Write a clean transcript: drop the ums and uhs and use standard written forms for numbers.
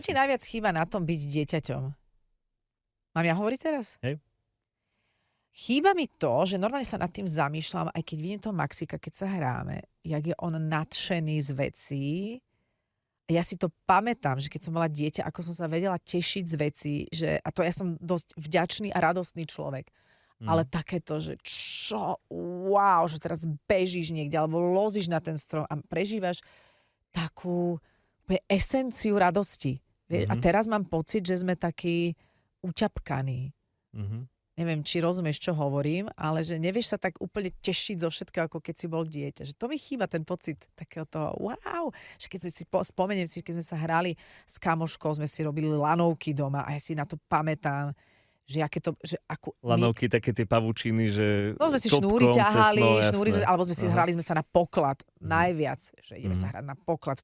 Čo ti najviac chýba na tom byť dieťaťom? Mám ja hovoriť teraz? Hej. Chýba mi to, že normálne sa nad tým zamýšľam, aj keď vidím toho Maxika, keď sa hráme, jak je on nadšený z vecí. Ja si to pamätám, že keď som bola dieťa, ako som sa vedela tešiť z vecí, že, a to ja som dosť vďačný a radostný človek. Ale takéto, že wow, že teraz bežíš niekde, alebo lozíš na ten strom a prežívaš takú esenciu radosti. A teraz mám pocit, že sme takí uťapkaní. Neviem, či rozumieš, čo hovorím, ale že nevieš sa tak úplne tešiť zo všetkého, ako keď si bol dieťa. Že to mi chýba ten pocit takého toho wow. Že keď si spomeniem si, keď sme sa hrali s kamoškou, sme si robili lanovky doma a ja si na to pamätám, že aké to, že akú... Lanovky, také tie pavučiny, že... No sme si šnúry ťahali, alebo sme si hrali sme sa na poklad. Najviac, že ideme sa hrať na poklad.